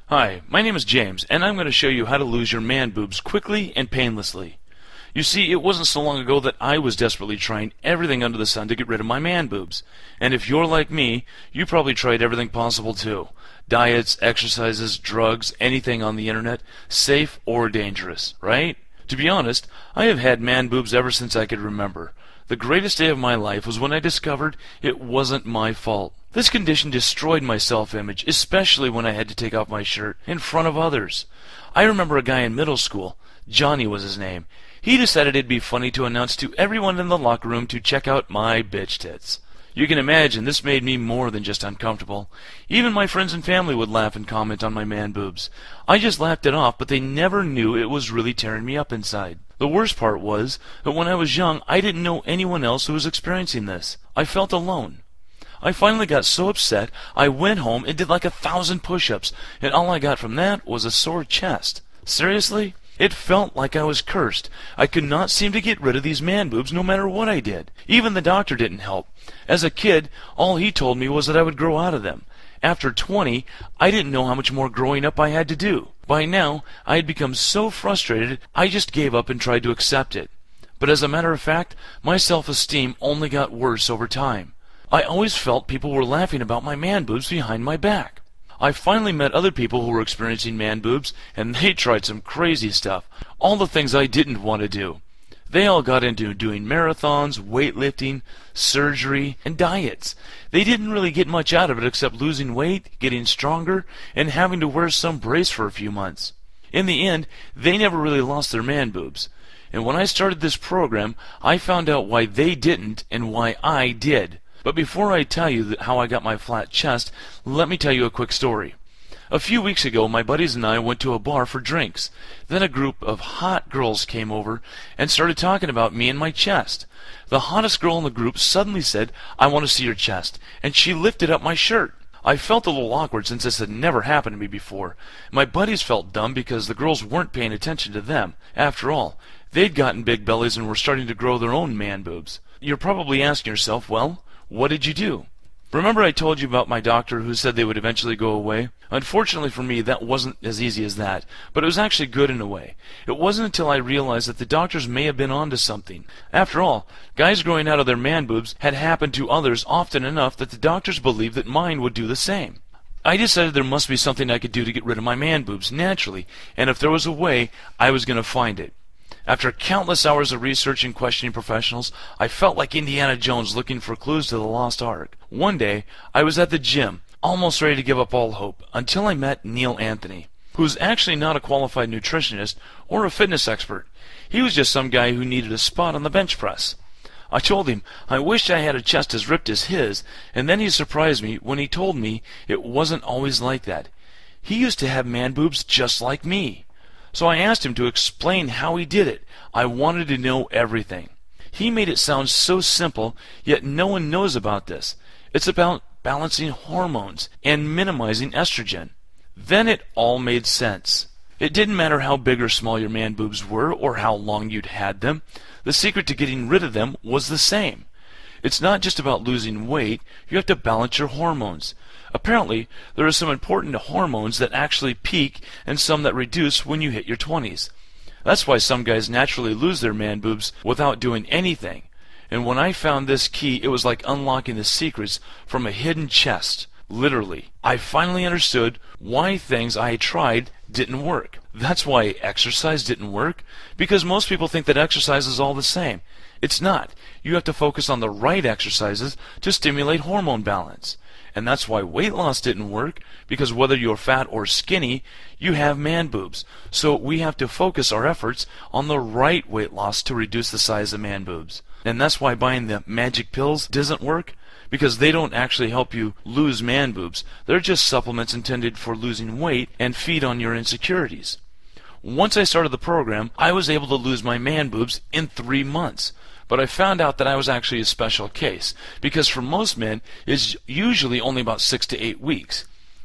Hi, my name is James, and I'm going to show you how to lose your man boobs quickly and painlessly. You see, it wasn't so long ago that I was desperately trying everything under the sun to get rid of my man boobs. And if you're like me, you probably tried everything possible too. Diets, exercises, drugs, anything on the internet, safe or dangerous, right? To be honest, I have had man boobs ever since I could remember. The greatest day of my life was when I discovered it wasn't my fault. This condition destroyed my self-image, especially when I had to take off my shirt in front of others. I remember a guy in middle school, Johnny was his name. He decided it'd be funny to announce to everyone in the locker room to check out my bitch tits. You can imagine this made me more than just uncomfortable. Even my friends and family would laugh and comment on my man boobs. I just laughed it off, but they never knew it was really tearing me up inside. The worst part was that when I was young, I didn't know anyone else who was experiencing this. I felt alone. I finally got so upset, I went home and did like 1,000 push-ups, and all I got from that was a sore chest. Seriously? It felt like I was cursed. I could not seem to get rid of these man boobs no matter what I did. Even the doctor didn't help. As a kid, all he told me was that I would grow out of them. After 20, I didn't know how much more growing up I had to do. By now, I had become so frustrated, I just gave up and tried to accept it. But as a matter of fact, my self-esteem only got worse over time. I always felt people were laughing about my man boobs behind my back. I finally met other people who were experiencing man boobs, and they tried some crazy stuff. All the things I didn't want to do. They all got into doing marathons, weightlifting, surgery, and diets. They didn't really get much out of it except losing weight, getting stronger, and having to wear some brace for a few months. In the end, they never really lost their man boobs. And when I started this program, I found out why they didn't and why I did. But before I tell you how I got my flat chest, let me tell you a quick story. A few weeks ago, my buddies and I went to a bar for drinks. Then a group of hot girls came over and started talking about me and my chest. The hottest girl in the group suddenly said, "I want to see your chest," and she lifted up my shirt. I felt a little awkward since this had never happened to me before. My buddies felt dumb because the girls weren't paying attention to them. After all, they'd gotten big bellies and were starting to grow their own man boobs. You're probably asking yourself, well, what did you do? Remember I told you about my doctor who said they would eventually go away? Unfortunately for me, that wasn't as easy as that, but it was actually good in a way. It wasn't until I realized that the doctors may have been onto something. After all, guys growing out of their man boobs had happened to others often enough that the doctors believed that mine would do the same. I decided there must be something I could do to get rid of my man boobs naturally, and if there was a way, I was going to find it. After countless hours of research and questioning professionals, I felt like Indiana Jones looking for clues to the lost ark. One day, I was at the gym, almost ready to give up all hope, until I met Neil Anthony, who's actually not a qualified nutritionist or a fitness expert. He was just some guy who needed a spot on the bench press. I told him I wished I had a chest as ripped as his, and then he surprised me when he told me it wasn't always like that. He used to have man boobs just like me. So I asked him to explain how he did it. I wanted to know everything. He made it sound so simple, yet no one knows about this. It's about balancing hormones and minimizing estrogen. Then it all made sense. It didn't matter how big or small your man boobs were or how long you'd had them. The secret to getting rid of them was the same. It's not just about losing weight, you have to balance your hormones. Apparently, there are some important hormones that actually peak and some that reduce when you hit your 20s. That's why some guys naturally lose their man boobs without doing anything. And when I found this key, it was like unlocking the secrets from a hidden chest. Literally. I finally understood why things I had tried didn't work. That's why exercise didn't work, because most people think that exercise is all the same. It's not. You have to focus on the right exercises to stimulate hormone balance. And that's why weight loss didn't work, because whether you're fat or skinny, you have man boobs. So we have to focus our efforts on the right weight loss to reduce the size of man boobs. And that's why buying the magic pills doesn't work, because they don't actually help you lose man boobs. They're just supplements intended for losing weight and feed on your insecurities. Once I started the program, I was able to lose my man boobs in 3 months. But I found out that I was actually a special case, because for most men, it's usually only about 6 to 8 weeks.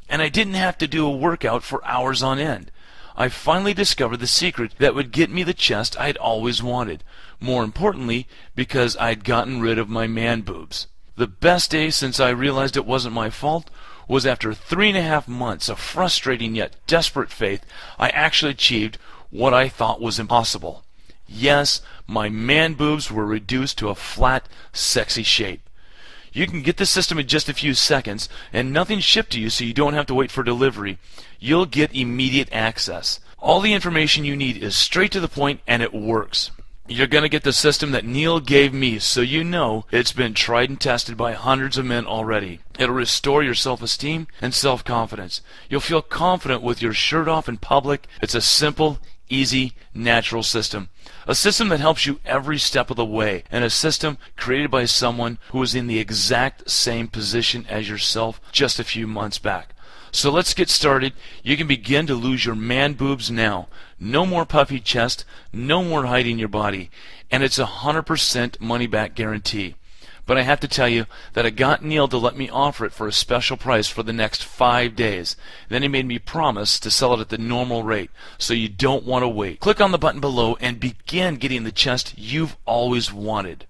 And I didn't have to do a workout for hours on end. I finally discovered the secret that would get me the chest I'd always wanted. More importantly, because I'd gotten rid of my man boobs. The best day since I realized it wasn't my fault was after 3.5 months of frustrating yet desperate faith, I actually achieved what I thought was impossible. Yes, my man boobs were reduced to a flat, sexy shape. You can get the system in just a few seconds, and nothing's shipped to you so you don't have to wait for delivery. You'll get immediate access. All the information you need is straight to the point, and it works. You're going to get the system that Neil gave me, so you know it's been tried and tested by hundreds of men already. It'll restore your self-esteem and self-confidence. You'll feel confident with your shirt off in public. It's a simple, easy, natural system. A system that helps you every step of the way, and a system created by someone who was in the exact same position as yourself just a few months back. So let's get started. You can begin to lose your man boobs now. No more puffy chest, no more hiding your body, and it's 100% money back guarantee. But I have to tell you that I got Neil to let me offer it for a special price for the next 5 days. Then he made me promise to sell it at the normal rate, so you don't want to wait. Click on the button below and begin getting the chest you've always wanted.